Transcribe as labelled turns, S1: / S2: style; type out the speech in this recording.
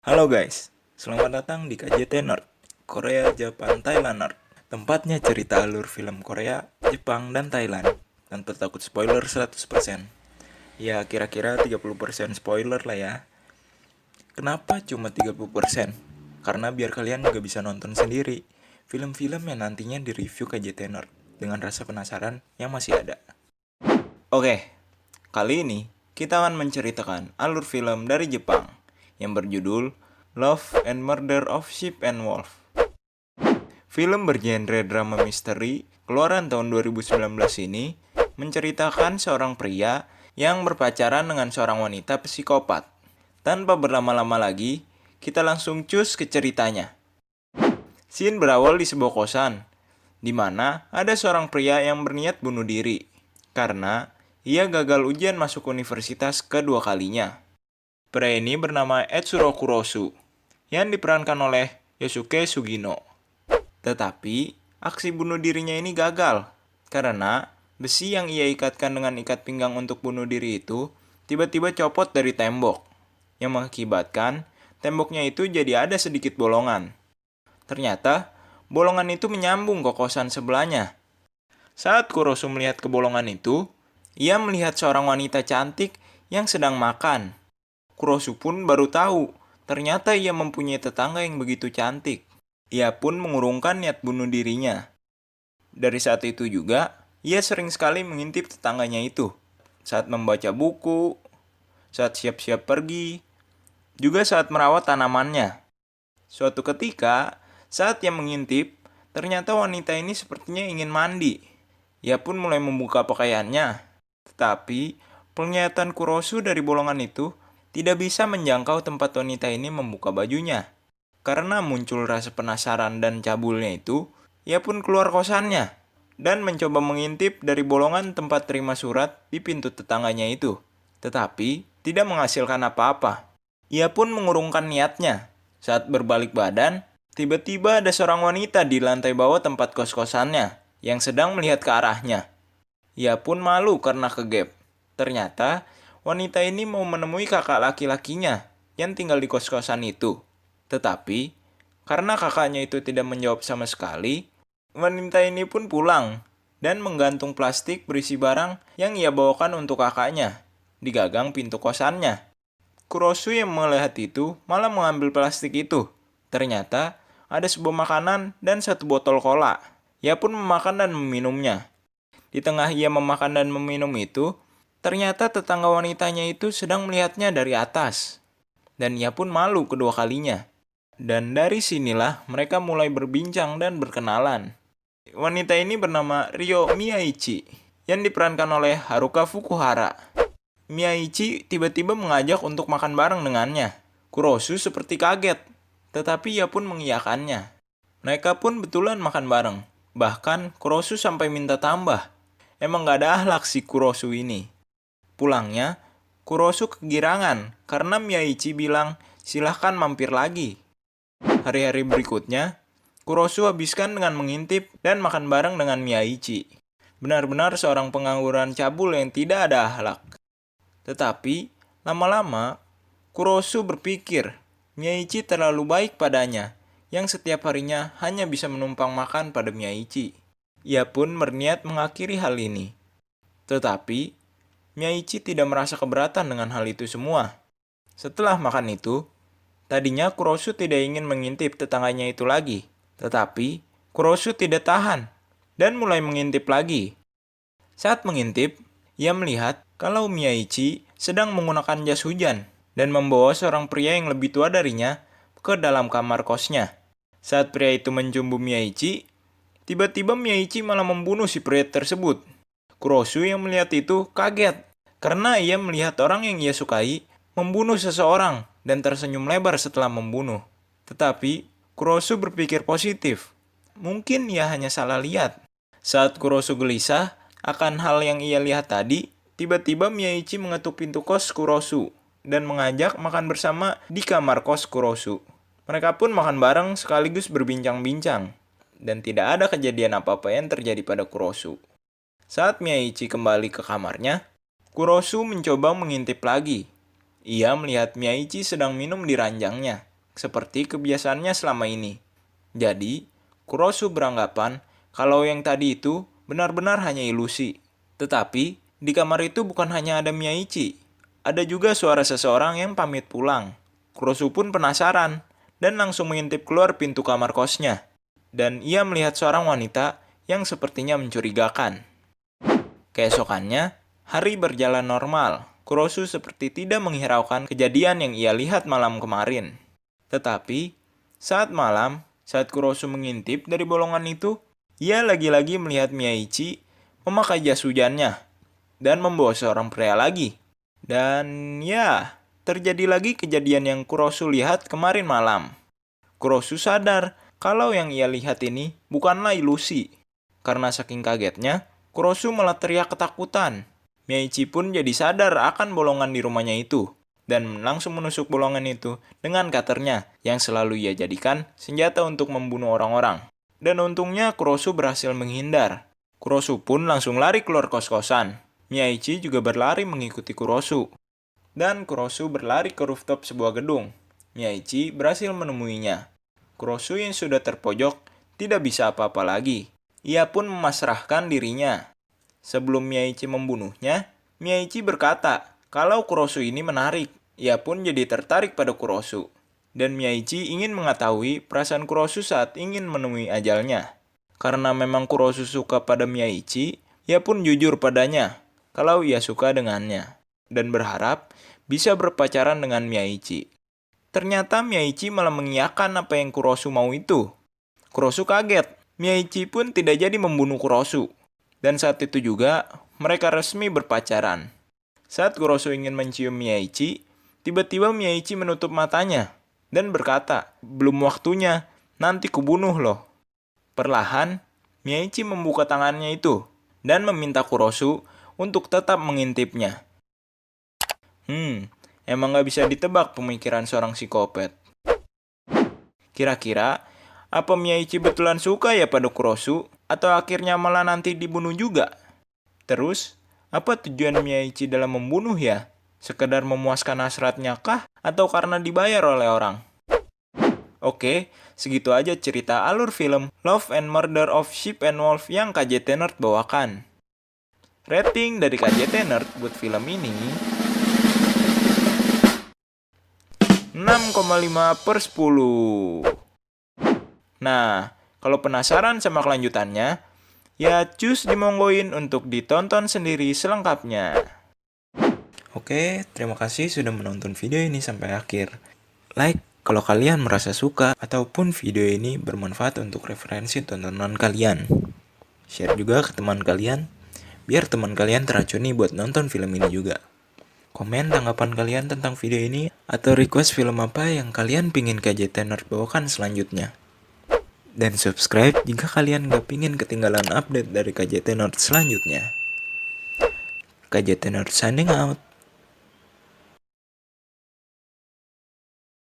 S1: Halo guys, selamat datang di KJT Nerd, Korea, Jepang, Thailand Nerd. Tempatnya cerita alur film Korea, Jepang, dan Thailand. Tanpa takut spoiler 100%. Ya kira-kira 30% spoiler lah ya. Kenapa cuma 30%? Karena biar kalian juga bisa nonton sendiri film-film yang nantinya direview KJT Nerd dengan rasa penasaran yang masih ada. Oke, kali ini kita akan menceritakan alur film dari Jepang yang berjudul Love and Murder of Sheep and Wolf. Film bergenre drama misteri keluaran tahun 2019 ini menceritakan seorang pria yang berpacaran dengan seorang wanita psikopat. Tanpa berlama-lama lagi, kita langsung cus ke ceritanya. Scene berawal di sebuah kosan, di mana ada seorang pria yang berniat bunuh diri karena ia gagal ujian masuk universitas kedua kalinya. Pria ini bernama Etsuro Kurosu, yang diperankan oleh Yosuke Sugino. Tetapi, aksi bunuh dirinya ini gagal, karena besi yang ia ikatkan dengan ikat pinggang untuk bunuh diri itu tiba-tiba copot dari tembok, yang mengakibatkan temboknya itu jadi ada sedikit bolongan. Ternyata, bolongan itu menyambung ke kosan sebelahnya. Saat Kurosu melihat ke bolongan itu, ia melihat seorang wanita cantik yang sedang makan. Kurosu pun baru tahu, ternyata ia mempunyai tetangga yang begitu cantik. Ia pun mengurungkan niat bunuh dirinya. Dari saat itu juga, ia sering sekali mengintip tetangganya itu. Saat membaca buku, saat siap-siap pergi, juga saat merawat tanamannya. Suatu ketika, saat ia mengintip, ternyata wanita ini sepertinya ingin mandi. Ia pun mulai membuka pakaiannya. Tetapi, penglihatan Kurosu dari bolongan itu tidak bisa menjangkau tempat wanita ini membuka bajunya. Karena muncul rasa penasaran dan cabulnya itu, ia pun keluar kosannya dan mencoba mengintip dari bolongan tempat terima surat di pintu tetangganya itu. Tetapi, tidak menghasilkan apa-apa. Ia pun mengurungkan niatnya. Saat berbalik badan, tiba-tiba ada seorang wanita di lantai bawah tempat kos-kosannya yang sedang melihat ke arahnya. Ia pun malu karena kegep. Ternyata, wanita ini mau menemui kakak laki-lakinya yang tinggal di kos-kosan itu. Tetapi, karena kakaknya itu tidak menjawab sama sekali, wanita ini pun pulang dan menggantung plastik berisi barang yang ia bawakan untuk kakaknya di gagang pintu kosannya. Kurosu yang melihat itu malah mengambil plastik itu. Ternyata, ada sebuah makanan dan satu botol cola. Ia pun memakan dan meminumnya. Di tengah ia memakan dan meminum itu, ternyata tetangga wanitanya itu sedang melihatnya dari atas. Dan ia pun malu kedua kalinya. Dan dari sinilah mereka mulai berbincang dan berkenalan. Wanita ini bernama Ryo Miyaichi, yang diperankan oleh Haruka Fukuhara. Miyaichi tiba-tiba mengajak untuk makan bareng dengannya. Kurosu seperti kaget, tetapi ia pun mengiyakannya. Mereka pun betulan makan bareng. Bahkan Kurosu sampai minta tambah. Emang gak ada akhlak si Kurosu ini. Pulangnya, Kurosu kegirangan karena Miyaichi bilang, silahkan mampir lagi. Hari-hari berikutnya, Kurosu habiskan dengan mengintip dan makan bareng dengan Miyaichi. Benar-benar seorang pengangguran cabul yang tidak ada akhlak. Tetapi, lama-lama, Kurosu berpikir, Miyaichi terlalu baik padanya, yang setiap harinya hanya bisa menumpang makan pada Miyaichi. Ia pun berniat mengakhiri hal ini. Tetapi, Miyaichi tidak merasa keberatan dengan hal itu semua. Setelah makan itu, tadinya Kurosu tidak ingin mengintip tetangganya itu lagi. Tetapi, Kurosu tidak tahan dan mulai mengintip lagi. Saat mengintip, ia melihat kalau Miyaichi sedang menggunakan jas hujan dan membawa seorang pria yang lebih tua darinya ke dalam kamar kosnya. Saat pria itu mencumbu Miyaichi, tiba-tiba Miyaichi malah membunuh si pria tersebut. Kurosu yang melihat itu kaget karena ia melihat orang yang ia sukai membunuh seseorang dan tersenyum lebar setelah membunuh. Tetapi, Kurosu berpikir positif. Mungkin ia hanya salah lihat. Saat Kurosu gelisah akan hal yang ia lihat tadi, tiba-tiba Miyaichi mengetuk pintu kos Kurosu dan mengajak makan bersama di kamar kos Kurosu. Mereka pun makan bareng sekaligus berbincang-bincang. Dan tidak ada kejadian apa-apa yang terjadi pada Kurosu. Saat Miyaichi kembali ke kamarnya, Kurosu mencoba mengintip lagi. Ia melihat Miyaichi sedang minum di ranjangnya. seperti kebiasaannya selama ini. Jadi, Kurosu beranggapan kalau yang tadi itu benar-benar hanya ilusi. Tetapi, di kamar itu bukan hanya ada Miyaichi. Ada juga suara seseorang yang pamit pulang. Kurosu pun penasaran dan langsung mengintip keluar pintu kamar kosnya. Dan ia melihat seorang wanita yang sepertinya mencurigakan. Keesokannya, hari berjalan normal. Kurosu seperti tidak menghiraukan kejadian yang ia lihat malam kemarin. Tetapi, saat Kurosu mengintip dari bolongan itu, ia lagi-lagi melihat Miyaichi memakai jas hujannya dan membawa seorang pria lagi. Dan ya, terjadi lagi kejadian yang Kurosu lihat kemarin malam. Kurosu sadar kalau yang ia lihat ini bukanlah ilusi. Karena saking kagetnya, Kurosu malah teriak ketakutan. Miyaichi pun jadi sadar akan bolongan di rumahnya itu dan langsung menusuk bolongan itu dengan cutter-nya yang selalu ia jadikan senjata untuk membunuh orang-orang. Dan untungnya Kurosu berhasil menghindar. Kurosu pun langsung lari keluar kos-kosan. Miyaichi juga berlari mengikuti Kurosu. Dan Kurosu berlari ke rooftop sebuah gedung. Miyaichi berhasil menemuinya. Kurosu yang sudah terpojok tidak bisa apa-apa lagi. Ia pun memasrahkan dirinya. Sebelum Miyaichi membunuhnya, Miyaichi berkata kalau Kurosu ini menarik. Ia pun jadi tertarik pada Kurosu. Dan Miyaichi ingin mengetahui perasaan Kurosu saat ingin menemui ajalnya. Karena memang Kurosu suka pada Miyaichi, ia pun jujur padanya kalau ia suka dengannya. Dan berharap bisa berpacaran dengan Miyaichi. Ternyata Miyaichi malah mengiyakan apa yang Kurosu mau itu. Kurosu kaget. Miyaichi pun tidak jadi membunuh Kurosu. Dan saat itu juga, mereka resmi berpacaran. Saat Kurosu ingin mencium Miyaichi, tiba-tiba Miyaichi menutup matanya dan berkata, "Belum waktunya, nanti kubunuh loh." Perlahan, Miyaichi membuka tangannya itu dan meminta Kurosu untuk tetap mengintipnya. Emang gak bisa ditebak pemikiran seorang psikopat. Kira-kira, apa Miyaichi betulan suka ya pada Kurosu? Atau akhirnya malah nanti dibunuh juga? Terus, apa tujuan Miyaichi dalam membunuh ya? Sekedar memuaskan hasratnya kah? Atau karena dibayar oleh orang? Oke, segitu aja cerita alur film Love and Murder of Sheep and Wolf yang KJT Nerd bawakan. Rating dari KJT Nerd buat film ini 6,5/10. Nah, kalau penasaran sama kelanjutannya, ya cus dimonggoin untuk ditonton sendiri selengkapnya. Oke, terima kasih sudah menonton video ini sampai akhir. Like kalau kalian merasa suka ataupun video ini bermanfaat untuk referensi tontonan kalian. Share juga ke teman kalian, biar teman kalian teracuni buat nonton film ini juga. Komen tanggapan kalian tentang video ini atau request film apa yang kalian pingin KJT Nerd bawakan selanjutnya. Dan subscribe jika kalian gak pingin ketinggalan update dari KJT Nerd selanjutnya. KJT Nerd signing out.